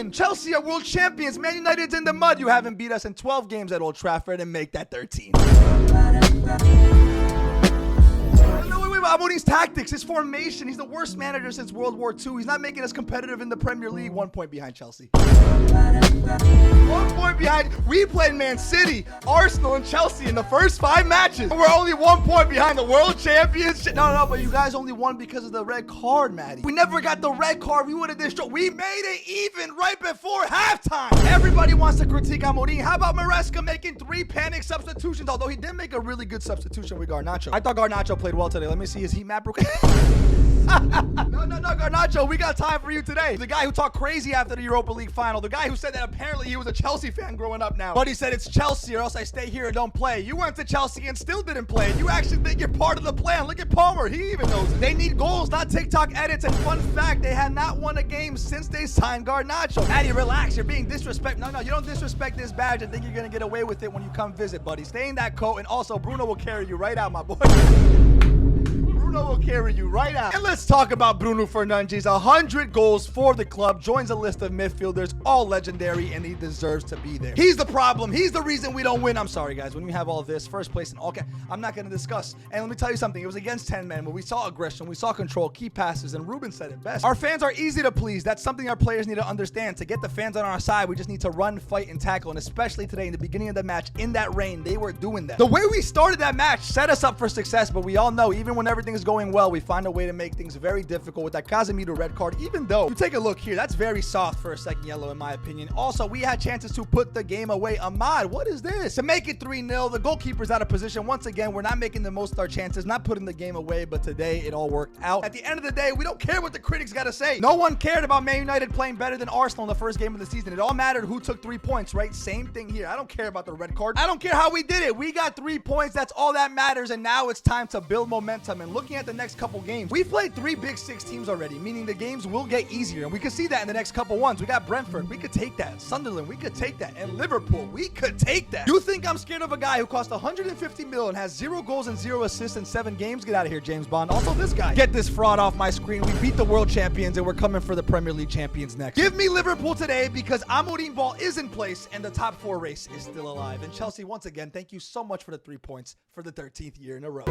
win. Chelsea are world champions. Man United's in the mud. You haven't beat us in 12 games at Old Trafford, and make that 13. Amorim's tactics, his formation. He's the worst manager since World War II. He's not making us competitive in the Premier League. 1 point behind Chelsea. 1 point behind. We played Man City, Arsenal, and Chelsea in the first 5 matches. We're only 1 point behind the world champions. No, but you guys only won because of the red card, Matty. We never got the red card. We would have destroyed. We made it even right before halftime. Everybody wants to critique Amorim. How about Maresca making 3 panic substitutions? Although he did make a really good substitution with Garnacho. I thought Garnacho played well today. Let me see his heat map. No, Garnacho, we got time for you today. The guy who talked crazy after the Europa League final. The guy who said that apparently he was a Chelsea fan growing up now. But he said it's Chelsea or else I stay here and don't play. You went to Chelsea and still didn't play. You actually think you're part of the plan. Look at Palmer. He even knows it. They need goals, not TikTok edits. And fun fact, they have not won a game since they signed Garnacho. Matty, relax. You're being disrespectful. No, you don't disrespect this badge and think you're going to get away with it when you come visit, buddy. Stay in that coat. And also, Bruno will carry you right out, my boy. Bruno will carry you right out. And let's talk about Bruno Fernandes. 100 goals for the club. Joins a list of midfielders, all legendary, and he deserves to be there. He's the problem. He's the reason we don't win. I'm sorry, guys. When we have all this, first place in all, I'm not going to discuss. And let me tell you something. It was against 10 men, but we saw aggression, we saw control, key passes, and Ruben said it best. Our fans are easy to please. That's something our players need to understand. To get the fans on our side, we just need to run, fight, and tackle. And especially today, in the beginning of the match, in that rain, they were doing that. The way we started that match set us up for success, but we all know, even when everything is going well, we find a way to make things very difficult with that Casemiro red card. Even though, you take a look here, that's very soft for a second yellow in my opinion. Also, we had chances to put the game away. Ahmad, what is this? To make it 3-0, the goalkeeper's out of position. Once again, we're not making the most of our chances, not putting the game away, but today it all worked out. At the end of the day, we don't care what the critics got to say. No one cared about Man United playing better than Arsenal in the first game of the season. It all mattered who took 3 points, right? Same thing here. I don't care about the red card. I don't care how we did it. We got 3 points. That's all that matters. And now it's time to build momentum. And looking at the next couple games, we've played 3 Big 6 teams already, meaning the games will get easier. And we can see that in the next couple ones. We got Brentford. We could take that. Sunderland. We could take that. And Liverpool. We could take that. You think I'm scared of a guy who cost 150 million, has 0 goals and 0 assists in 7 games? Get out of here, James Bond. Also, this guy. Get this fraud off my screen. We beat the world champions and we're coming for the Premier League champions next. Give me Liverpool today because Amorim ball is in place and the top 4 race is still alive. And Chelsea, once again, thank you so much for the 3 points for the 13th year in a row.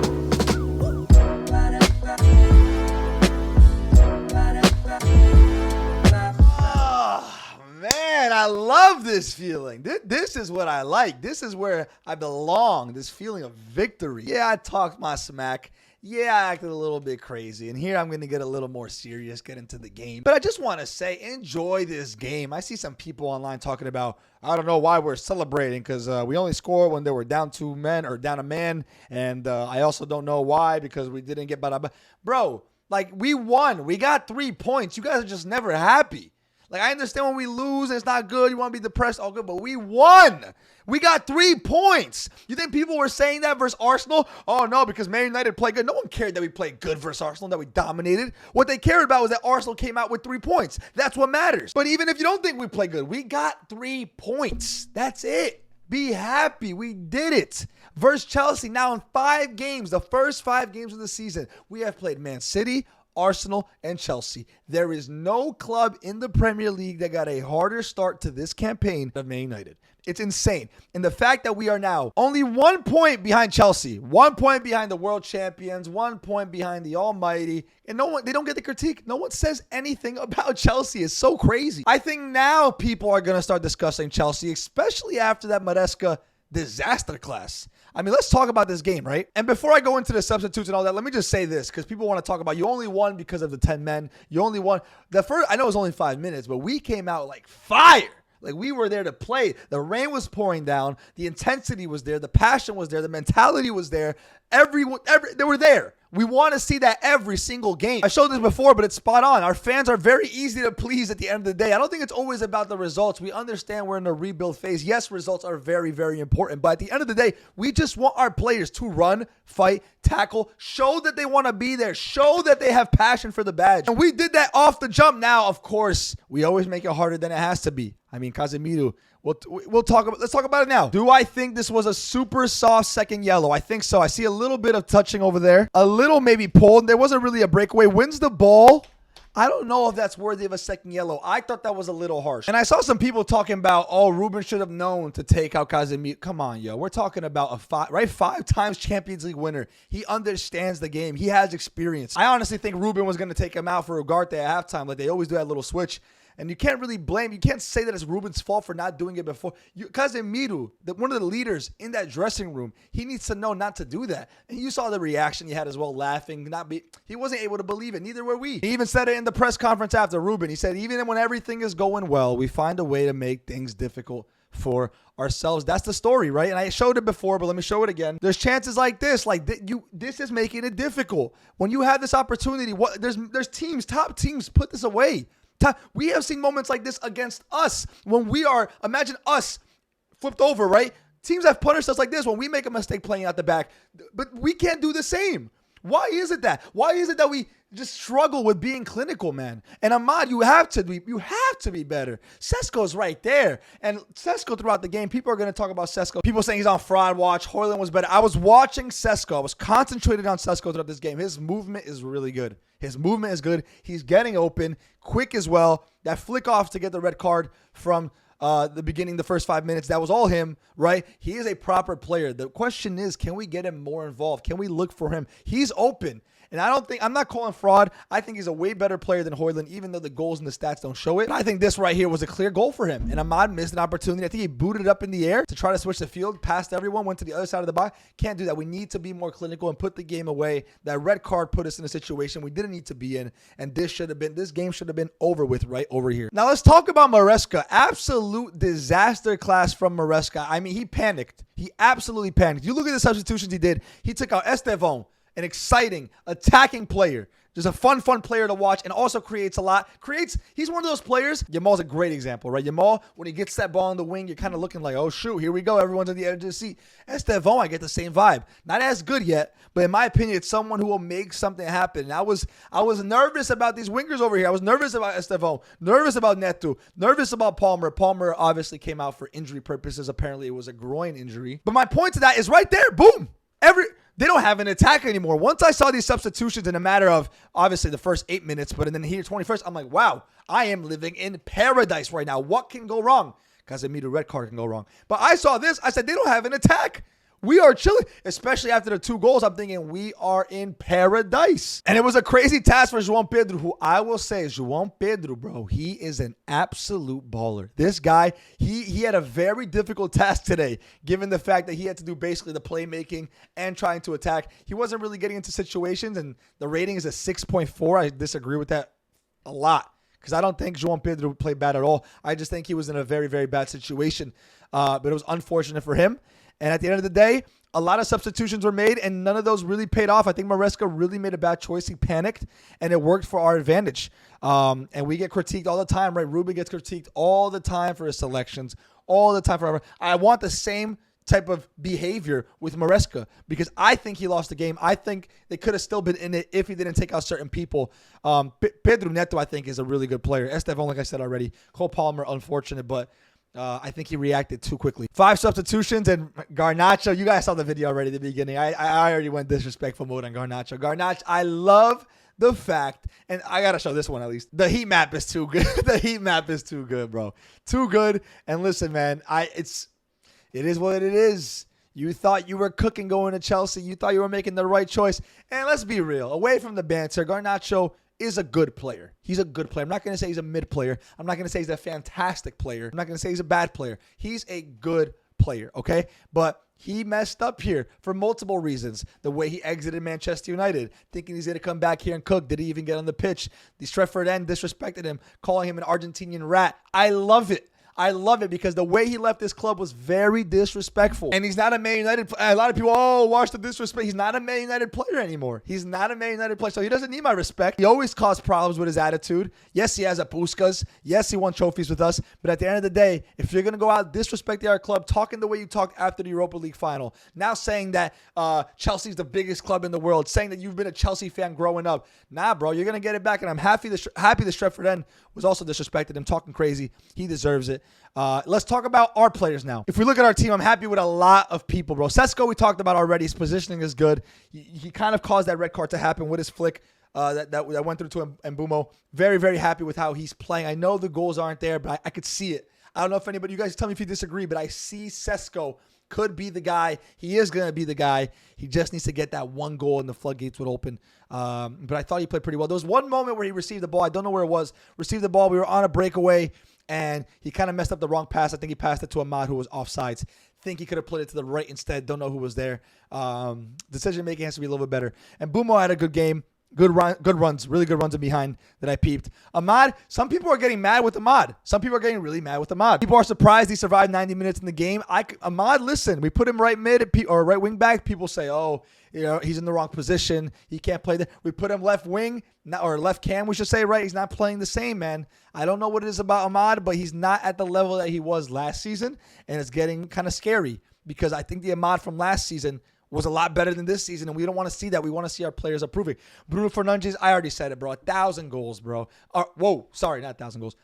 Oh, man, I love this feeling. This is what I like. This is where I belong. This feeling of victory. Yeah, I talked my smack. Yeah, I acted a little bit crazy. And here I'm going to get a little more serious, get into the game. But I just want to say, enjoy this game. I see some people online talking about, I don't know why we're celebrating because we only scored when they were down 2 men or down a man. And I also don't know why because we didn't get better. Bro, like we won. We got 3 points. You guys are just never happy. Like, I understand when we lose and it's not good, you want to be depressed, all good, but we won. We got 3 points. You think people were saying that versus Arsenal? Oh, no, because Man United played good. No one cared that we played good versus Arsenal, that we dominated. What they cared about was that Arsenal came out with 3 points. That's what matters. But even if you don't think we played good, we got 3 points. That's it. Be happy. We did it. Versus Chelsea, now in 5 games, the first 5 games of the season, we have played Man City, Arsenal, and Chelsea. There is no club in the Premier League that got a harder start to this campaign than Man United. It's insane. And the fact that we are now only 1 point behind Chelsea, 1 point behind the world champions, 1 point behind the almighty, and they don't get the critique. No one says anything about Chelsea. It's so crazy. I think now people are going to start discussing Chelsea, especially after that Maresca disaster class. I mean, let's talk about this game, right? And before I go into the substitutes and all that, let me just say this, because people want to talk about you only won because of the 10 men. You only won. The first, I know it was only 5 minutes, but we came out like fire. Like we were there to play. The rain was pouring down. The intensity was there. The passion was there. The mentality was there. They were there. We want to see that every single game. I showed this before, but it's spot on. Our fans are very easy to please at the end of the day. I don't think it's always about the results. We understand we're in a rebuild phase. Yes, results are very, very important. But at the end of the day, we just want our players to run, fight, tackle, show that they want to be there, show that they have passion for the badge. And we did that off the jump. Now, of course, we always make it harder than it has to be. I mean, Casemiro, let's talk about it now. Do I think this was a super soft second yellow? I think so. I see a little bit of touching over there. A little maybe pulled. There wasn't really a breakaway. Wins the ball. I don't know if that's worthy of a second yellow. I thought that was a little harsh. And I saw some people talking about, oh, Ruben should have known to take out Casemiro. Come on, yo. We're talking about a five times Champions League winner. He understands the game. He has experience. I honestly think Ruben was going to take him out for Ugarte at halftime. Like they always do that little switch. And you can't really blame, you can't say that it's Ruben's fault for not doing it before. Casemiro, one of the leaders in that dressing room, he needs to know not to do that. And you saw the reaction he had as well, laughing. He wasn't able to believe it. Neither were we. He even said it in the press conference after Ruben. He said, even when everything is going well, we find a way to make things difficult for ourselves. That's the story, right? And I showed it before, but let me show it again. There's chances like this. This is making it difficult. When you have this opportunity, there's teams, top teams, put this away. We have seen moments like this against us when imagine us flipped over, right? Teams have punished us like this when we make a mistake playing out the back, but we can't do the same. Why is it that? Why is it that we just struggle with being clinical, man? And Ahmad, you have to be better. Sesko's right there. And Sesko throughout the game, people are going to talk about Sesko. People saying he's on fraud watch. Højlund was better. I was watching Sesko. I was concentrated on Sesko throughout this game. His movement is really good. His movement is good. He's getting open, quick as well. That flick off to get the red card from the beginning, the first 5 minutes, that was all him, right? He is a proper player. The question is, can we get him more involved? Can we look for him? He's open. And I'm not calling fraud. I think he's a way better player than Højlund, even though the goals and the stats don't show it. But I think this right here was a clear goal for him. And Ahmad missed an opportunity. I think he booted it up in the air to try to switch the field, passed everyone, went to the other side of the box. Can't do that. We need to be more clinical and put the game away. That red card put us in a situation we didn't need to be in. And this game should have been over with right over here. Now let's talk about Maresca. Absolute disaster class from Maresca. I mean, he panicked. He absolutely panicked. You look at the substitutions he did. He took out Estevão, an exciting, attacking player. Just a fun player to watch, and also creates a lot. He's one of those players. Yamal's a great example, right? Yamal, when he gets that ball on the wing, you're kind of looking like, oh, shoot, here we go. Everyone's on the edge of the seat. Estevão, I get the same vibe. Not as good yet, but in my opinion, it's someone who will make something happen. And I was nervous about these wingers over here. I was nervous about Estevão, nervous about Neto, nervous about Palmer. Palmer obviously came out for injury purposes. Apparently, it was a groin injury. But my point to that is right there. Boom. They don't have an attack anymore. Once I saw these substitutions in a matter of, obviously, the first 8 minutes, but then here, 21st, I'm like, wow, I am living in paradise right now. What can go wrong? Casemiro red card can go wrong. But I saw this. I said, they don't have an attack. We are chilling, especially after the 2 goals. I'm thinking we are in paradise. And it was a crazy task for João Pedro, who I will say, João Pedro, bro, he is an absolute baller. This guy, he had a very difficult task today, given the fact that he had to do basically the playmaking and trying to attack. He wasn't really getting into situations, and the rating is a 6.4. I disagree with that a lot, because I don't think João Pedro played bad at all. I just think he was in a very, very bad situation. But it was unfortunate for him. And at the end of the day, a lot of substitutions were made, and none of those really paid off. I think Maresca really made a bad choice. He panicked, and it worked for our advantage. And we get critiqued all the time, right? Ruben gets critiqued all the time for his selections, all the time forever. I want the same type of behavior with Maresca, because I think he lost the game. I think they could have still been in it if he didn't take out certain people. Pedro Neto, I think, is a really good player. Estevão, like I said already. Cole Palmer, unfortunate, but I think he reacted too quickly. 5 substitutions, and Garnacho, you guys saw the video already at the beginning. I already went disrespectful mode on Garnacho. Garnacho, I love the fact, and I got to show this one at least. The heat map is too good. The heat map is too good, bro. Too good. And listen, man, it is what it is. You thought you were cooking going to Chelsea. You thought you were making the right choice. And let's be real. Away from the banter, Garnacho is a good player. He's a good player. I'm not going to say he's a mid player. I'm not going to say he's a fantastic player. I'm not going to say he's a bad player. He's a good player, okay? But he messed up here for multiple reasons. The way he exited Manchester United, thinking he's going to come back here and cook. Did he even get on the pitch? The Stretford End disrespected him, calling him an Argentinian rat. I love it. I love it, because the way he left this club was very disrespectful. And he's not a Man United player. A lot of people, watch the disrespect. He's not a Man United player anymore. He's not a Man United player. So he doesn't need my respect. He always caused problems with his attitude. Yes, he has a Puskas. Yes, he won trophies with us. But at the end of the day, if you're going to go out disrespecting our club, talking the way you talked after the Europa League final, now saying that Chelsea's the biggest club in the world, saying that you've been a Chelsea fan growing up. Nah, bro, you're going to get it back. And I'm happy the Stretford End was also disrespected him, talking crazy. He deserves it. Let's talk about our players now. If we look at our team, I'm happy with a lot of people, bro. Sesko, we talked about already. His positioning is good. He kind of caused that red card to happen with his flick. that went through to Mbumo. Very, very happy with how he's playing. I know the goals aren't there, but I could see it. I don't know if anybody, you guys tell me if you disagree, but I see Sesko could be the guy. He is going to be the guy. He just needs to get that one goal and the floodgates would open. But I thought he played pretty well. There was one moment where he received the ball. I don't know where it was. Received the ball. We were on a breakaway, and he kind of messed up the wrong pass. I think he passed it to Ahmad, who was offsides. Think he could have put it to the right instead. Don't know who was there. Decision-making has to be a little bit better. And Bumo had a good game. Good runs, really good runs in behind that I peeped. Ahmad, some people are getting mad with Ahmad. Some people are getting really mad with Ahmad. People are surprised he survived 90 minutes in the game. Ahmad, listen, we put him right mid or right wing back. People say, oh, he's in the wrong position. He can't play there. We put him left wing or left cam, we should say, right? He's not playing the same, man. I don't know what it is about Ahmad, but he's not at the level that he was last season, and it's getting kind of scary because I think the Ahmad from last season was a lot better than this season, and we don't want to see that. We want to see our players improving. Bruno Fernandes, I already said it, bro. 1,000 goals, bro. Whoa, sorry, not 1,000 goals.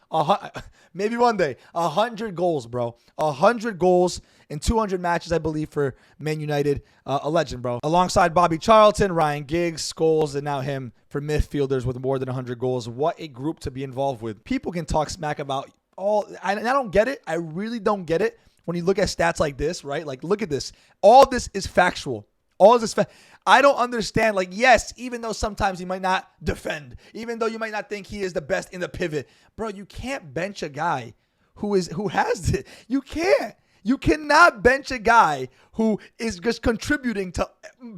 Maybe one day. 100 goals, bro. 100 goals in 200 matches, I believe, for Man United. A legend, bro. Alongside Bobby Charlton, Ryan Giggs, Scholes, and now him for midfielders with more than 100 goals. What a group to be involved with. People can talk smack about and I don't get it. I really don't get it. When you look at stats like this, right? Like, look at this. All this is factual. All this I don't understand. Like, yes, even though sometimes he might not defend, even though you might not think he is the best in the pivot, bro, you can't bench a guy who has it. You can't. You cannot bench a guy who is just contributing to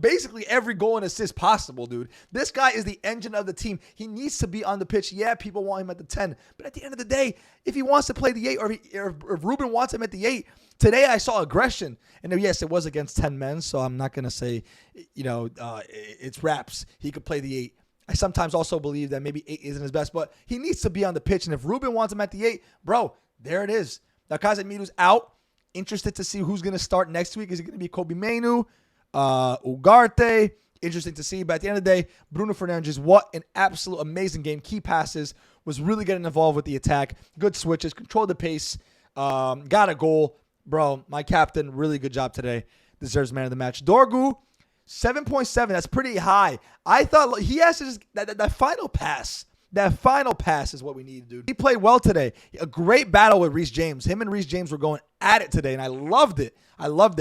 basically every goal and assist possible, dude. This guy is the engine of the team. He needs to be on the pitch. Yeah, people want him at the 10. But at the end of the day, if he wants to play the 8 or if Ruben wants him at the 8, today I saw aggression. And yes, it was against 10 men, so I'm not going to say, it's raps. He could play the 8. I sometimes also believe that maybe 8 isn't his best, but he needs to be on the pitch. And if Ruben wants him at the 8, bro, there it is. Now, Casemiro's out. Interested to see who's going to start next week. Is it going to be Kobe Mainu, Ugarte? Interesting to see. But at the end of the day, Bruno Fernandes, what an absolute amazing game. Key passes, was really getting involved with the attack. Good switches, controlled the pace, got a goal. Bro, my captain, really good job today. Deserves man of the match. Dorgu, 7.7. That's pretty high. I thought he has to just, that final pass. That final pass is what we need, dude. He played well today. A great battle with Reece James. Him and Reece James were going at it today, and I loved it.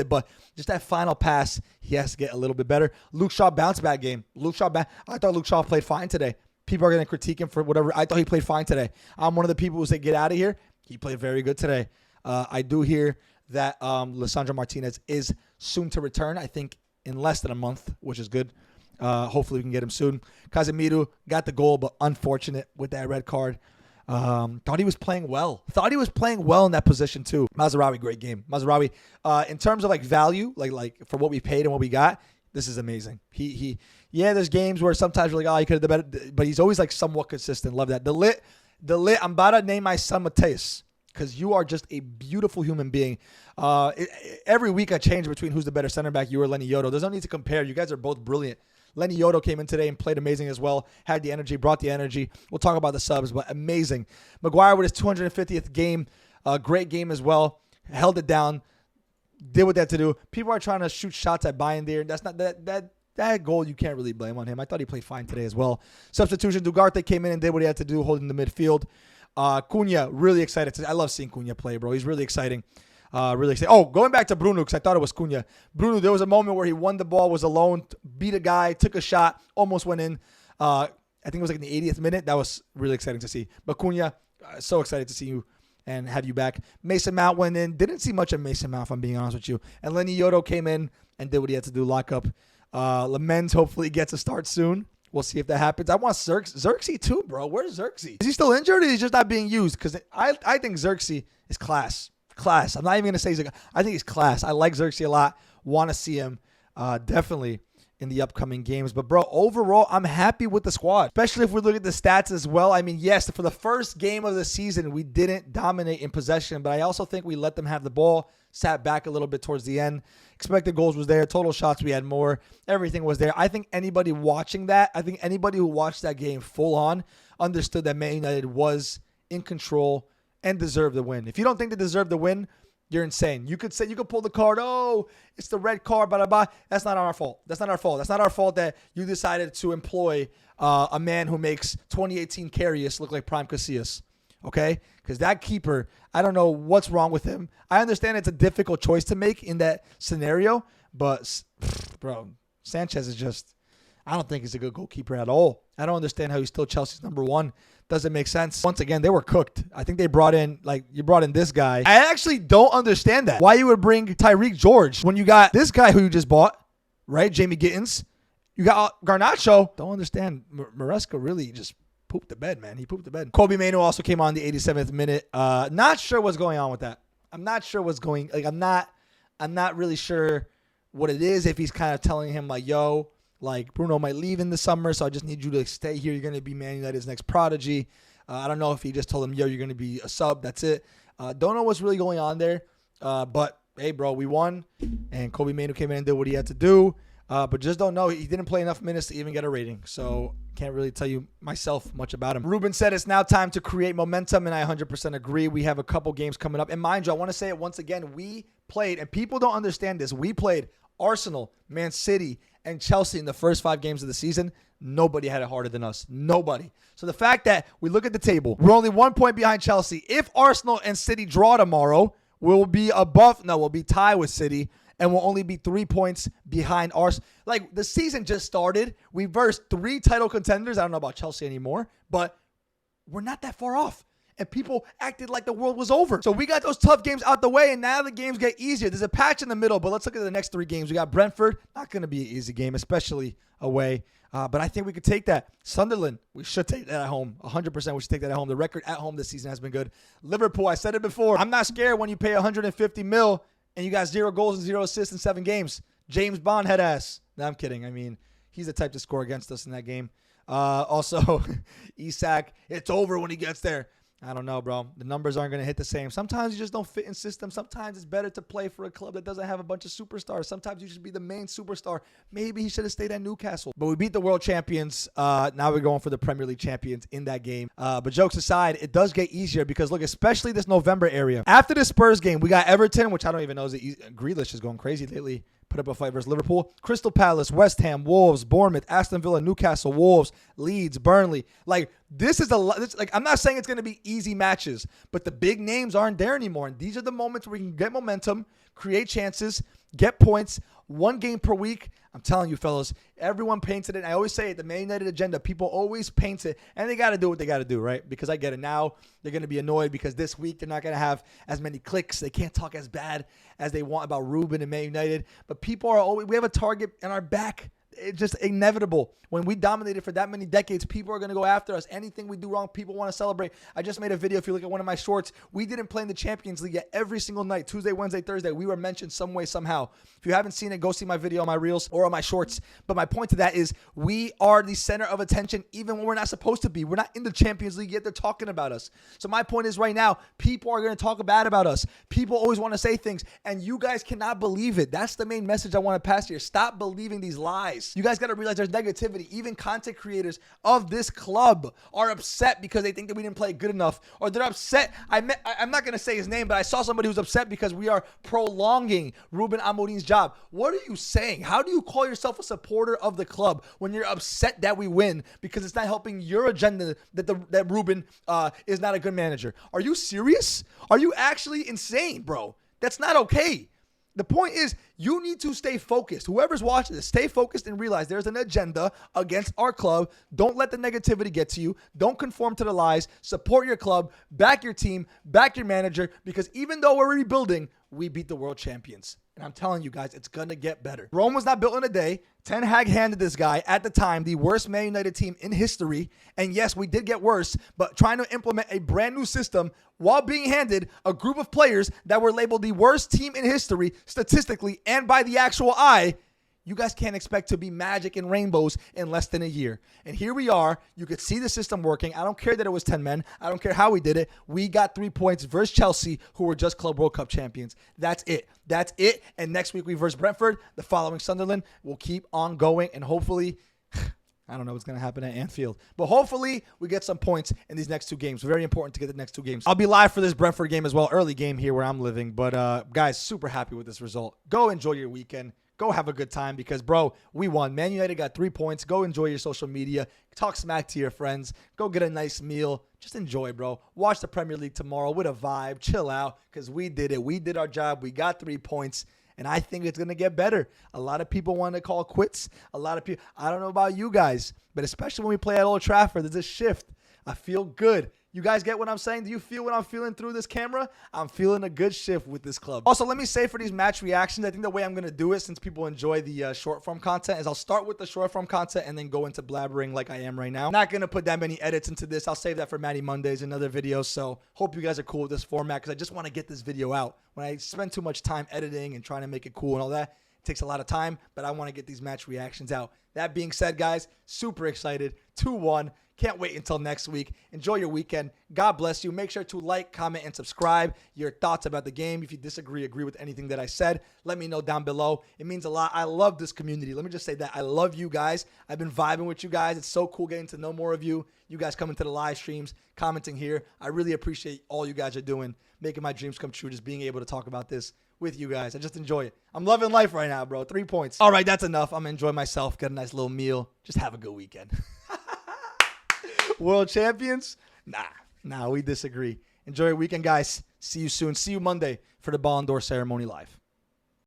But just that final pass, he has to get a little bit better. Luke Shaw bounce back game. I thought Luke Shaw played fine today. People are going to critique him for whatever. I thought he played fine today. I'm one of the people who say, get out of here. He played very good today. I do hear that Lisandro Martinez is soon to return, I think in less than a month, which is good. Hopefully we can get him soon. Casemiro got the goal, but unfortunate with that red card. Thought he was playing well. In that position too. Mazraoui, great game. Mazraoui, in terms of like value, like for what we paid and what we got, this is amazing. There's games where sometimes you're like, oh, he could have done better, but he's always like somewhat consistent. Love that. The lit. I'm about to name my son Mateus, because you are just a beautiful human being. Every week I change between who's the better center back, you or Lenny Yodo. There's no need to compare. You guys are both brilliant. Lenny Yodo came in today and played amazing as well. Had the energy, brought the energy. We'll talk about the subs, but amazing. Maguire with his 250th game. Great game as well. Held it down. Did what they had to do. People are trying to shoot shots at Bayern there. That's not that goal, you can't really blame on him. I thought he played fine today as well. Substitution, Ugarte came in and did what he had to do, holding the midfield. Cunha, really excited. I love seeing Cunha play, bro. He's really exciting. Really exciting. Oh, going back to Bruno, because I thought it was Cunha. Bruno, there was a moment where he won the ball, was alone, beat a guy, took a shot, almost went in. I think it was like in the 80th minute. That was really exciting to see. But Cunha, so excited to see you and have you back. Mason Mount went in. Didn't see much of Mason Mount, if I'm being honest with you. And Lenny Yodo came in and did what he had to do, lock up. Lamens hopefully gets a start soon. We'll see if that happens. I want Xerxes too, bro. Where's Xerxes? Is he still injured or is he just not being used? Because I think Xerxes is class. I'm not even going to say I think he's class. I like Xerxes a lot. Want to see him definitely in the upcoming games. But, bro, overall, I'm happy with the squad, especially if we look at the stats as well. I mean, yes, for the first game of the season, we didn't dominate in possession, but I also think we let them have the ball, sat back a little bit towards the end. Expected goals was there. Total shots, we had more. Everything was there. I think anybody watching that, anybody who watched that game full on understood that Man United was in control and deserved the win. If you don't think they deserved the win, You're insane. You could pull the card. Oh, it's the red card, blah, blah, blah. That's not our fault. That's not our fault. That's not our fault that you decided to employ a man who makes 2018 Karius look like Prime Casillas. Okay? Because that keeper, I don't know what's wrong with him. I understand it's a difficult choice to make in that scenario, but, bro, Sanchez is just, I don't think he's a good goalkeeper at all. I don't understand how he's still Chelsea's number one. Doesn't make sense. Once again, they were cooked. I think they brought in, you brought in this guy. I actually don't understand that. Why you would bring Tyreek George when you got this guy who you just bought, right? Jamie Gittins. You got Garnacho. Don't understand. Maresca really just pooped the bed, man. He pooped the bed. Kobe Mainoo also came on the 87th minute. Not sure what's going on with that. I'm not sure what's going, I'm not really sure what it is. If he's kind of telling him yo, Bruno might leave in the summer, so I just need you to stay here. You're going to be Man United's next prodigy. I don't know if he just told him, yo, you're going to be a sub. That's it. Don't know what's really going on there. But, hey, bro, we won. And Kobe Mainoo came in and did what he had to do. But just don't know. He didn't play enough minutes to even get a rating. So can't really tell you myself much about him. Ruben said it's now time to create momentum, and I 100% agree. We have a couple games coming up. And mind you, I want to say it once again. We played, and people don't understand this, we played Arsenal, Man City, and Chelsea in the first 5 games of the season. Nobody had it harder than us. Nobody. So the fact that we look at the table, we're only 1 point behind Chelsea. If Arsenal and City draw tomorrow, we'll be tied with City, and we'll only be 3 points behind Arsenal. The season just started. We versed 3 title contenders. I don't know about Chelsea anymore, but we're not that far off. And people acted like the world was over. So we got those tough games out the way, and now the games get easier. There's a patch in the middle, but let's look at the next 3 games. We got Brentford. Not going to be an easy game, especially away. But I think we could take that. Sunderland, we should take that at home. 100% we should take that at home. The record at home this season has been good. Liverpool, I said it before. I'm not scared when you pay 150 mil and you got 0 goals and 0 assists in 7 games. James Bond head ass. No, I'm kidding. I mean, he's the type to score against us in that game. Also, Isak, it's over when he gets there. I don't know, bro. The numbers aren't going to hit the same. Sometimes you just don't fit in system. Sometimes it's better to play for a club that doesn't have a bunch of superstars. Sometimes you should be the main superstar. Maybe he should have stayed at Newcastle. But we beat the world champions. Now we're going for the Premier League champions in that game. But jokes aside, it does get easier because, look, especially this November area. After the Spurs game, we got Everton, which I don't even know. Grealish is going crazy lately. Put up a fight versus Liverpool. Crystal Palace, West Ham, Wolves, Bournemouth, Aston Villa, Newcastle, Wolves, Leeds, Burnley. This is I'm not saying it's going to be easy matches, but the big names aren't there anymore. And these are the moments where we can get momentum, create chances, get points, 1 game per week. I'm telling you, fellas, everyone painted it. I always say it, the Man United agenda, people always paint it, and they got to do what they got to do, right? Because I get it now. They're going to be annoyed because this week they're not going to have as many clicks. They can't talk as bad as they want about Ruben and Man United. But people are always, we have a target in our back. It's just inevitable. When we dominated for that many decades, people are going to go after us. Anything we do wrong, people want to celebrate. I just made a video. If you look at one of my shorts, we didn't play in the Champions League yet every single night. Tuesday, Wednesday, Thursday. We were mentioned some way, somehow. If you haven't seen it, go see my video on my Reels or on my shorts. But my point to that is we are the center of attention even when we're not supposed to be. We're not in the Champions League yet. They're talking about us. So my point is right now, people are going to talk bad about us. People always want to say things, and you guys cannot believe it. That's the main message I want to pass here. Stop believing these lies. You guys got to realize there's negativity. Even content creators of this club are upset because they think that we didn't play good enough, or they're upset. I'm not going to say his name, but I saw somebody who's upset because we are prolonging Ruben Amorim's job. What are you saying? How do you call yourself a supporter of the club when you're upset that we win because it's not helping your agenda that Ruben is not a good manager? Are you serious? Are you actually insane, bro? That's not okay. The point is, you need to stay focused. Whoever's watching this, stay focused and realize there's an agenda against our club. Don't let the negativity get to you. Don't conform to the lies. Support your club. Back your team. Back your manager. Because even though we're rebuilding, we beat the world champions. And I'm telling you guys, it's going to get better. Rome was not built in a day. Ten Hag handed this guy, at the time, the worst Man United team in history. And yes, we did get worse, but trying to implement a brand new system while being handed a group of players that were labeled the worst team in history, statistically and by the actual eye, you guys can't expect to be magic and rainbows in less than a year. And here we are. You could see the system working. I don't care that it was 10 men. I don't care how we did it. We got 3 points versus Chelsea, who were just Club World Cup champions. That's it. That's it. And next week we versus Brentford. The following Sunderland. We'll keep on going. And hopefully, I don't know what's going to happen at Anfield. But hopefully we get some points in these next 2 games. Very important to get the next 2 games. I'll be live for this Brentford game as well. Early game here where I'm living. But guys, super happy with this result. Go enjoy your weekend. Go have a good time because, bro, we won. Man United got 3 points. Go enjoy your social media. Talk smack to your friends. Go get a nice meal. Just enjoy, bro. Watch the Premier League tomorrow with a vibe. Chill out because we did it. We did our job. We got 3 points. And I think it's going to get better. A lot of people want to call quits. A lot of people, I don't know about you guys, but especially when we play at Old Trafford, there's a shift. I feel good. You guys get what I'm saying? Do you feel what I'm feeling through this camera? I'm feeling a good shift with this club. Also, let me say for these match reactions, I think the way I'm going to do it, since people enjoy the short form content, is I'll start with the short form content and then go into blabbering like I am right now. I'm not going to put that many edits into this. I'll save that for Matty Mondays and other videos. So hope you guys are cool with this format because I just want to get this video out. When I spend too much time editing and trying to make it cool and all that, it takes a lot of time, but I want to get these match reactions out. That being said, guys, super excited. 2-1. Can't wait until next week. Enjoy your weekend. God bless you. Make sure to like, comment, and subscribe. Your thoughts about the game. If you agree with anything that I said, let me know down below. It means a lot. I love this community. Let me just say that. I love you guys. I've been vibing with you guys. It's so cool getting to know more of you. You guys coming to the live streams, commenting here. I really appreciate all you guys are doing, making my dreams come true, just being able to talk about this with you guys. I just enjoy it. I'm loving life right now, bro. 3 points. All right, that's enough. I'm going to enjoy myself, get a nice little meal. Just have a good weekend. World champions? Nah, we disagree. Enjoy your weekend, guys. See you soon. See you Monday for the Ballon d'Or ceremony live.